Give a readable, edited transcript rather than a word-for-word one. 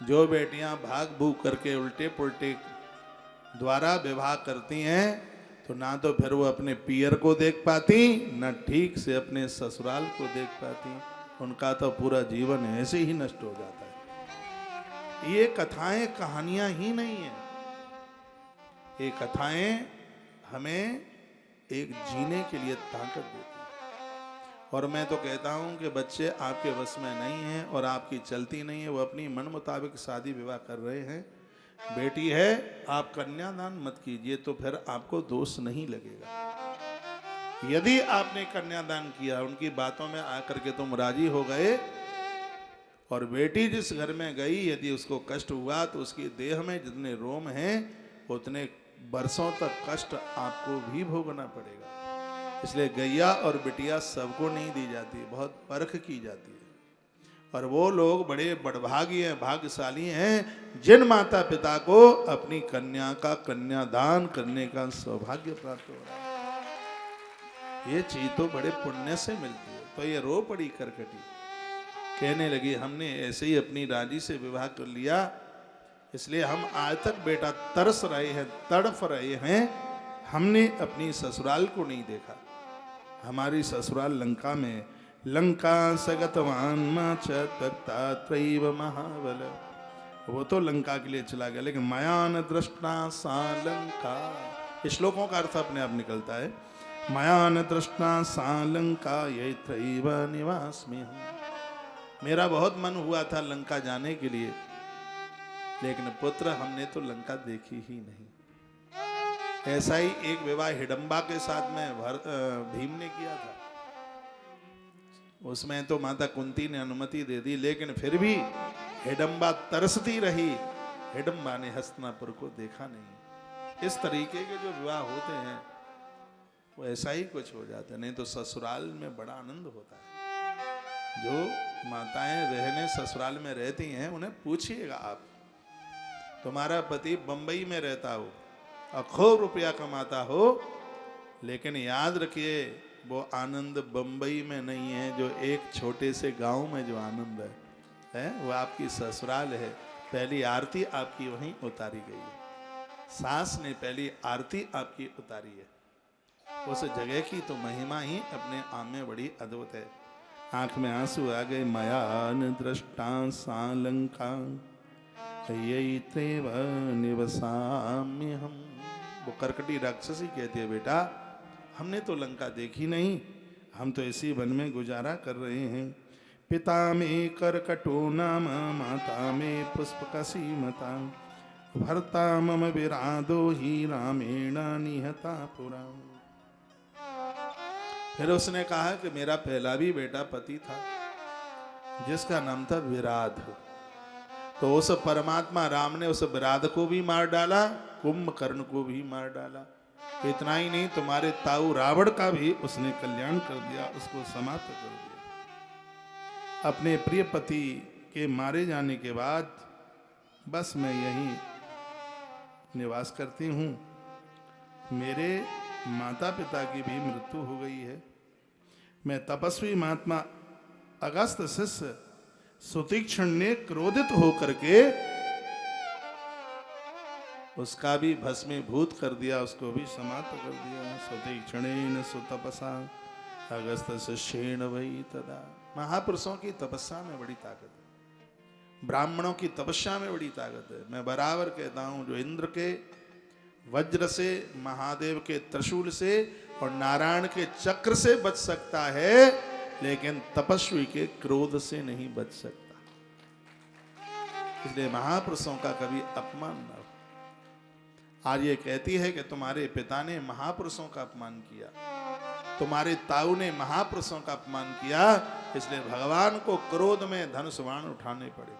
जो बेटियां भाग भूग करके उल्टे पुल्टे द्वारा विवाह करती हैं तो ना तो फिर वो अपने पियर को देख पाती, ना ठीक से अपने ससुराल को देख पाती। उनका तो पूरा जीवन ऐसे ही नष्ट हो जाता है। ये कथाएं कहानियां ही नहीं है, ये कथाएं हमें एक जीने के लिए ताकत देती हैं। और मैं तो कहता हूं कि बच्चे आपके वश में नहीं हैं और आपकी चलती नहीं है, वो अपनी मन मुताबिक शादी विवाह कर रहे हैं। बेटी है, आप कन्यादान मत कीजिए तो फिर आपको दोष नहीं लगेगा। यदि आपने कन्यादान किया, उनकी बातों में आकर के तुम राजी हो गए और बेटी जिस घर में गई यदि उसको कष्ट हुआ तो उसकी देह में जितने रोम हैं उतने बरसों तक कष्ट आपको भी भोगना पड़ेगा। इसलिए गैया और बिटिया सबको नहीं दी जाती, बहुत परख की जाती है। और वो लोग बड़े बड़भागी हैं, भाग्यशाली हैं जिन माता पिता को अपनी कन्या का कन्यादान करने का सौभाग्य प्राप्त हो रहा है। ये चीज तो बड़े पुण्य से मिलती है। तो ये रो पड़ी करकटी, कहने लगी हमने ऐसे ही अपनी राजी से विवाह कर लिया, इसलिए हम आज तक बेटा तरस रहे हैं, तड़फ रहे हैं, हमने अपनी ससुराल को नहीं देखा। हमारी ससुराल लंका में, लंका सगतवान त्रैव महाबल, वो तो लंका के लिए चला गया, लेकिन मयान दृष्टा सा लंका, श्लोकों का अर्थ अपने आप निकलता है। मयान दृष्टा सा लंका ये त्रैव निवास्मि, मेरा बहुत मन हुआ था लंका जाने के लिए, लेकिन पुत्र हमने तो लंका देखी ही नहीं। ऐसा ही एक विवाह हिडंबा के साथ में भीम ने किया था। उसमें तो माता कुंती ने अनुमति दे दी, लेकिन फिर भी हिडंबा तरसती रही, हिडंबा ने हस्तिनापुर को देखा नहीं। इस तरीके के जो विवाह होते हैं वो ऐसा ही कुछ हो जाता है। नहीं तो ससुराल में बड़ा आनंद होता है। जो माताएं बहनें ससुराल में रहती हैं उन्हें पूछिएगा आप, तुम्हारा पति बंबई में रहता हो और खूब रुपया कमाता हो, लेकिन याद रखिए वो आनंद बंबई में नहीं है जो एक छोटे से गांव में जो आनंद है वो आपकी ससुराल है। पहली आरती आपकी वहीं उतारी गई है, सास ने पहली आरती आपकी उतारी है। उस जगह की तो महिमा ही अपने आप में बड़ी अद्भुत है। आंख में आंसू आ गए। मयान दृष्टा सा लंका यैत्रेव निवसाम्य हम, वो कर्कटी राक्षसी कहती है बेटा हमने तो लंका देखी नहीं, हम तो इसी वन में गुजारा कर रहे हैं। पिता में कर्कटो नाम माता में पुष्पकसी मता, भर्ता मम विरादो ही रामेण निहता पुरा। फिर उसने कहा कि मेरा पहला भी बेटा पति था जिसका नाम था विराध, तो उस परमात्मा राम ने उस विराध को भी मार डाला, कुंभकर्ण को भी मार डाला। इतना ही नहीं, तुम्हारे ताऊ रावण का भी उसने कल्याण कर दिया, उसको समाप्त कर दिया। अपने प्रिय पति के मारे जाने के बाद बस मैं यहीं निवास करती हूँ। मेरे माता पिता की भी मृत्यु हो गई है। मैं तपस्वी महात्मा अगस्त शिष्य सुतीक्षण ने क्रोधित होकर के उसका भी भस्मीभूत कर दिया, उसको भी समाप्त कर दिया। सुतीक्षणेन सुतपसा अगस्त शिष्येण वही तदा। महापुरुषों की तपस्या में बड़ी ताकत है, ब्राह्मणों की तपस्या में बड़ी ताकत है। मैं बराबर कहता हूं जो इंद्र के वज्र से, महादेव के त्रिशूल से और नारायण के चक्र से बच सकता है, लेकिन तपस्वी के क्रोध से नहीं बच सकता। इसलिए महापुरुषों का कभी अपमान न हो। आज ये कहती है कि तुम्हारे पिता ने महापुरुषों का अपमान किया, तुम्हारे ताऊ ने महापुरुषों का अपमान किया, इसलिए भगवान को क्रोध में धनुष बाण उठाने पड़े।